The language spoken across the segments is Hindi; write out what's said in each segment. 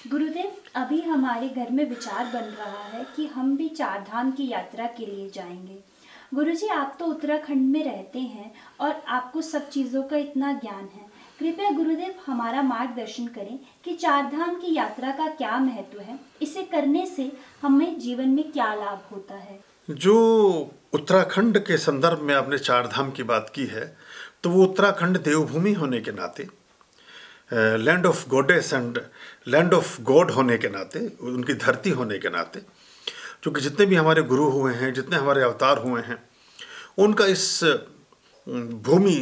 गुरुदेव, अभी हमारे घर में विचार बन रहा है कि हम भी चार धाम की यात्रा के लिए जाएंगे। गुरुजी, आप तो उत्तराखंड में रहते हैं और आपको सब चीज़ों का इतना ज्ञान है। कृपया गुरुदेव हमारा मार्गदर्शन करें कि चार धाम की यात्रा का क्या महत्व है, इसे करने से हमें जीवन में क्या लाभ होता है। जो उत्तराखंड के संदर्भ में आपने चार धाम की बात की है, तो वो उत्तराखंड देवभूमि होने के नाते, land of goddess and land of God होने के नाते, उनकी धरती होने के नाते, क्योंकि जितने भी हमारे गुरु हुए हैं, जितने हमारे अवतार हुए हैं, उनका इस भूमि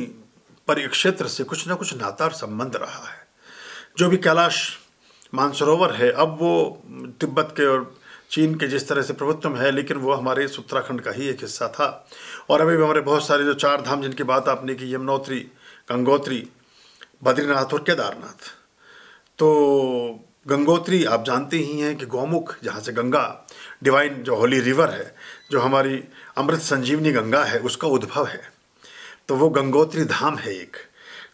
पर एक क्षेत्र से कुछ ना कुछ नाता और संबंध रहा है। जो भी कैलाश मानसरोवर है, अब वो तिब्बत के और चीन के जिस तरह से प्रभुत्व में है, लेकिन वो हमारे इस उत्तराखंड का ही एक हिस्सा था। और अभी भी हमारे बहुत सारे जो चार धाम जिनकी बात आपने की, यमुनोत्री, गंगोत्री, बद्रीनाथ और केदारनाथ। तो गंगोत्री आप जानते ही हैं कि गौमुख, जहाँ से गंगा डिवाइन जो होली रिवर है, जो हमारी अमृत संजीवनी गंगा है, उसका उद्भव है। तो वो गंगोत्री धाम है एक,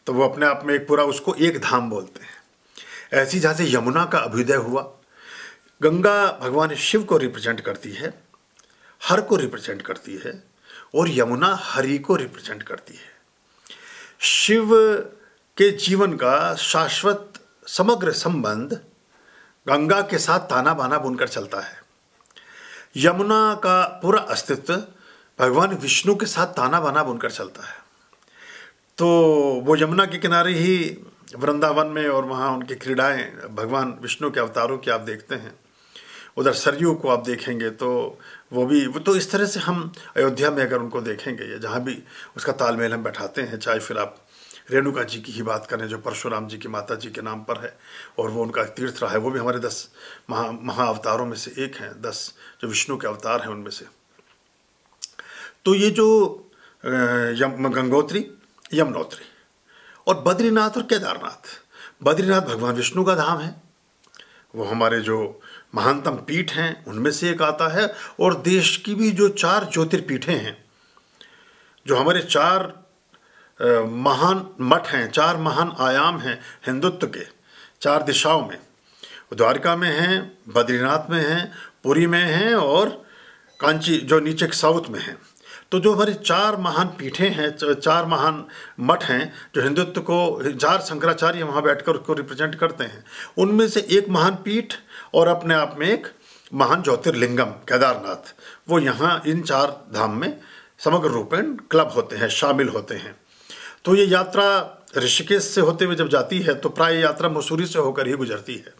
तो वो अपने आप में एक पूरा, उसको एक धाम बोलते हैं। ऐसी जहाँ से यमुना का अभ्युदय हुआ, गंगा भगवान शिव को रिप्रेजेंट करती है, हर को रिप्रेजेंट करती है, और यमुना हरि को रिप्रेजेंट करती है। शिव के जीवन का शाश्वत समग्र संबंध गंगा के साथ ताना बाना बुनकर चलता है। यमुना का पूरा अस्तित्व भगवान विष्णु के साथ ताना बाना बुनकर चलता है। तो वो यमुना के किनारे ही वृंदावन में, और वहाँ उनकी क्रीड़ाएं भगवान विष्णु के अवतारों की आप देखते हैं। उधर सरयू को आप देखेंगे तो वो तो इस तरह से हम अयोध्या में अगर उनको देखेंगे, या जहाँ भी उसका तालमेल हम बैठाते हैं, चाहे फिर आप रेणुका जी की ही बात करें जो परशुराम जी की माता जी के नाम पर है, और वो उनका तीर्थ रहा है, वो भी हमारे 10 महाअवतारों में से एक हैं, 10 जो विष्णु के अवतार हैं उनमें से। तो ये जो गंगोत्री, यमुनोत्री और बद्रीनाथ और केदारनाथ, बद्रीनाथ भगवान विष्णु का धाम है, वो हमारे जो महानतम पीठ हैं उनमें से एक आता है। और देश की भी जो 4 ज्योतिर्पीठें हैं, जो हमारे 4 महान मठ हैं, 4 महान आयाम हैं हिंदुत्व के 4 दिशाओं में, द्वारका में हैं, बद्रीनाथ में हैं, पुरी में हैं, और कांची जो नीचे साउथ में हैं। तो जो हमारी 4 महान पीठें हैं, 4 महान मठ हैं, जो हिंदुत्व को 4 शंकराचार्य वहाँ बैठकर उसको रिप्रेजेंट करते हैं, उनमें से एक महान पीठ और अपने आप में एक महान ज्योतिर्लिंगम केदारनाथ, वो यहाँ इन 4 धाम में समग्र रूपेण क्लब होते हैं, शामिल होते हैं। तो ये यात्रा ऋषिकेश से होते हुए जब जाती है, तो प्राय यात्रा मसूरी से होकर ही गुजरती है।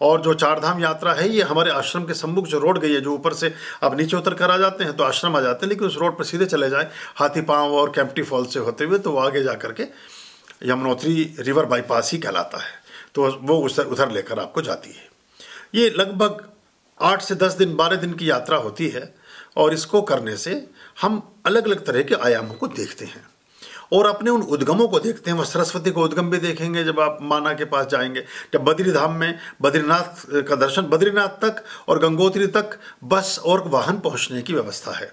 और जो चार धाम यात्रा है, ये हमारे आश्रम के सम्मुख जो रोड गई है, जो ऊपर से आप नीचे उतर कर आ जाते हैं तो आश्रम आ जाते हैं, लेकिन उस रोड पर सीधे चले जाएं हाथी पाँव और कैंपटी फॉल से होते हुए, तो वो आगे जा करके यमुनोत्री रिवर बाईपास ही कहलाता है। तो वो उधर लेकर आपको जाती है। ये लगभग 8 से 10 दिन, 12 दिन की यात्रा होती है, और इसको करने से हम अलग अलग तरह के आयामों को देखते हैं और अपने उन उद्गमों को देखते हैं। वह सरस्वती को उद्गम भी देखेंगे जब आप माना के पास जाएंगे। जब बद्री धाम में बद्रीनाथ का दर्शन, बद्रीनाथ तक और गंगोत्री तक बस और वाहन पहुंचने की व्यवस्था है,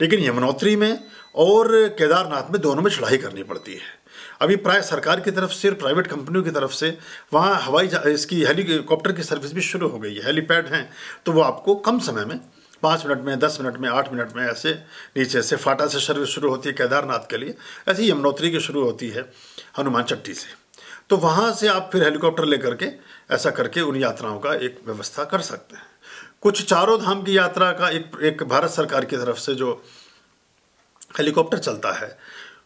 लेकिन यमुनोत्री में और केदारनाथ में दोनों में चढ़ाई करनी पड़ती है। अभी प्राय सरकार की तरफ से और प्राइवेट कंपनियों की तरफ से वहाँ इसकी हेलीकॉप्टर की सर्विस भी शुरू हो गई है, हेलीपैड हैं, तो वो आपको कम समय में 5 मिनट में, 10 मिनट में, 8 मिनट में ऐसे नीचे से फाटा से सर्विस शुरू होती है केदारनाथ के लिए। ऐसे ही यमुनोत्री की शुरू होती है हनुमान चट्टी से। तो वहाँ से आप फिर हेलीकॉप्टर लेकर के ऐसा करके उन यात्राओं का एक व्यवस्था कर सकते हैं। कुछ चारों धाम की यात्रा का एक भारत सरकार की तरफ से जो हेलीकॉप्टर चलता है,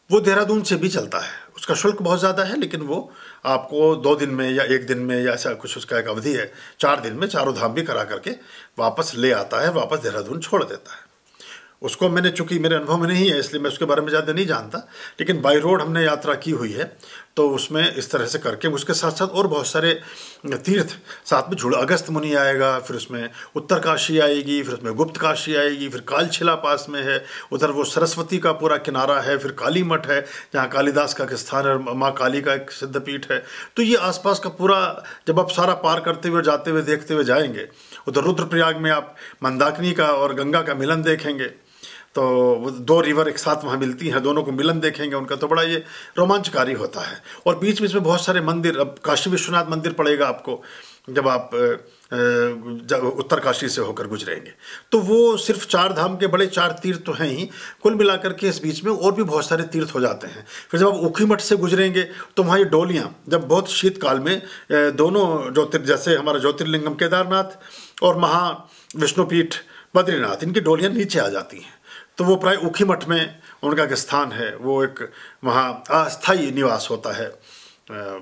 वो देहरादून से भी चलता है। उसका शुल्क बहुत ज़्यादा है, लेकिन वो आपको 2 दिन में या 1 दिन में या ऐसा कुछ उसका एक अवधि है, 4 दिन में चारों धाम भी करा करके वापस ले आता है, वापस देहरादून छोड़ देता है। उसको मैंने, चूँकि मेरे अनुभव में नहीं है इसलिए मैं उसके बारे में ज़्यादा नहीं जानता, लेकिन बाई रोड हमने यात्रा की हुई है, तो उसमें इस तरह से करके उसके साथ साथ और बहुत सारे तीर्थ साथ में जुड़, अगस्त मुनि आएगा, फिर उसमें उत्तरकाशी आएगी, फिर उसमें गुप्त काशी आएगी, फिर कालछिला पास में है, उधर वो सरस्वती का पूरा किनारा है, फिर काली मठ है जहाँ कालिदास का स्थान है, माँ काली का एक सिद्धपीठ है। तो ये आसपास का पूरा जब आप सारा पार करते हुए, जाते हुए, देखते हुए जाएंगे, उधर रुद्रप्रयाग में आप मंदाकिनी का और गंगा का मिलन देखेंगे, तो वो 2 रिवर एक साथ वहाँ मिलती हैं, दोनों को मिलन देखेंगे उनका, तो बड़ा ये रोमांचकारी होता है। और बीच बीच में बहुत सारे मंदिर, अब काशी विश्वनाथ मंदिर पड़ेगा आपको, जब आप उत्तरकाशी से होकर गुजरेंगे। तो वो सिर्फ 4 धाम के बड़े 4 तीर्थ तो हैं ही, कुल मिलाकर के इस बीच में और भी बहुत सारे तीर्थ हो जाते हैं। फिर जब आप ऊखीमठ से गुजरेंगे तो वहाँ ये डोलियाँ, जब बहुत शीतकाल में दोनों जैसे हमारा ज्योतिर्लिंगम केदारनाथ और महाविष्णुपीठ बद्रीनाथ, इनकी डोलियाँ नीचे आ जाती हैं। तो वो प्राय ऊखीमठ में उनका एक स्थान है, वो एक वहाँ अस्थायी निवास होता है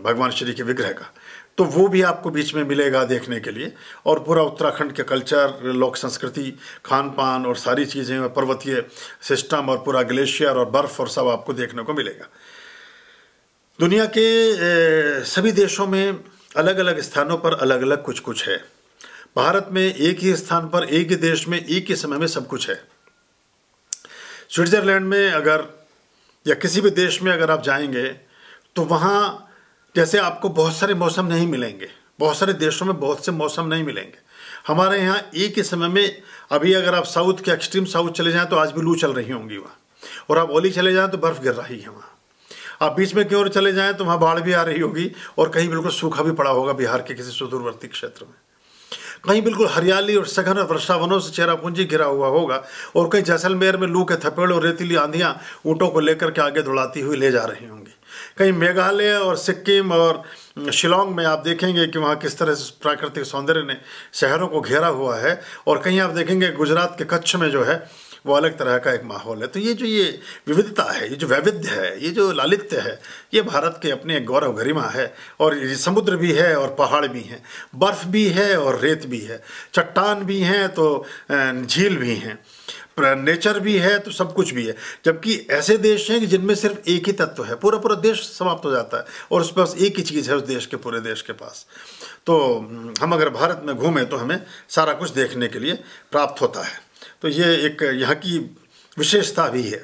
भगवान श्री के विग्रह का। तो वो भी आपको बीच में मिलेगा देखने के लिए। और पूरा उत्तराखंड के कल्चर, लोक संस्कृति, खान पान और सारी चीज़ें, पर्वतीय सिस्टम और पूरा ग्लेशियर और बर्फ़ और सब आपको देखने को मिलेगा। दुनिया के सभी देशों में अलग अलग स्थानों पर अलग अलग कुछ कुछ है। भारत में एक ही स्थान पर, एक ही देश में, एक ही समय में सब कुछ है। स्विट्ज़रलैंड में अगर या किसी भी देश में अगर आप जाएंगे तो वहाँ जैसे आपको बहुत सारे मौसम नहीं मिलेंगे, बहुत सारे देशों में बहुत से मौसम नहीं मिलेंगे। हमारे यहाँ एक ही समय में, अभी अगर आप साउथ के एक्सट्रीम साउथ चले जाएं तो आज भी लू चल रही होंगी वहाँ, और आप ओली चले जाएं तो बर्फ़ गिर रही है वहाँ। आप बीच में की ओर चले जाएं तो वहाँ बाढ़ भी आ रही होगी, और कहीं बिल्कुल सूखा भी पड़ा होगा बिहार के किसी सुदूरवर्ती क्षेत्र में। कहीं बिल्कुल हरियाली और सघन वर्षावनों से चेरापूंजी घिरा हुआ होगा, और कहीं जैसलमेर में लू के थपेड़ और रेतीली आंधियाँ ऊँटों को लेकर के आगे दौड़ाती हुई ले जा रही होंगी। कहीं मेघालय और सिक्किम और शिलोंग में आप देखेंगे कि वहाँ किस तरह से प्राकृतिक सौंदर्य ने शहरों को घेरा हुआ है, और कहीं आप देखेंगे गुजरात के कच्छ में जो है वो अलग तरह का एक माहौल है। तो ये जो ये विविधता है, ये जो वैविध्य है, ये जो लालित्य है, ये भारत के अपने एक गौरव गरिमा है। और ये समुद्र भी है और पहाड़ भी हैं, बर्फ़ भी है और रेत भी है, चट्टान भी हैं तो झील भी हैं, नेचर भी है, तो सब कुछ भी है। जबकि ऐसे देश हैं कि जिनमें सिर्फ एक ही तत्व है, पूरा पूरा देश समाप्त हो जाता है और उस पास एक ही चीज़ है उस देश के, पूरे देश के पास। तो हम अगर भारत में घूमें तो हमें सारा कुछ देखने के लिए प्राप्त होता है। तो ये एक यहाँ की विशेषता भी है।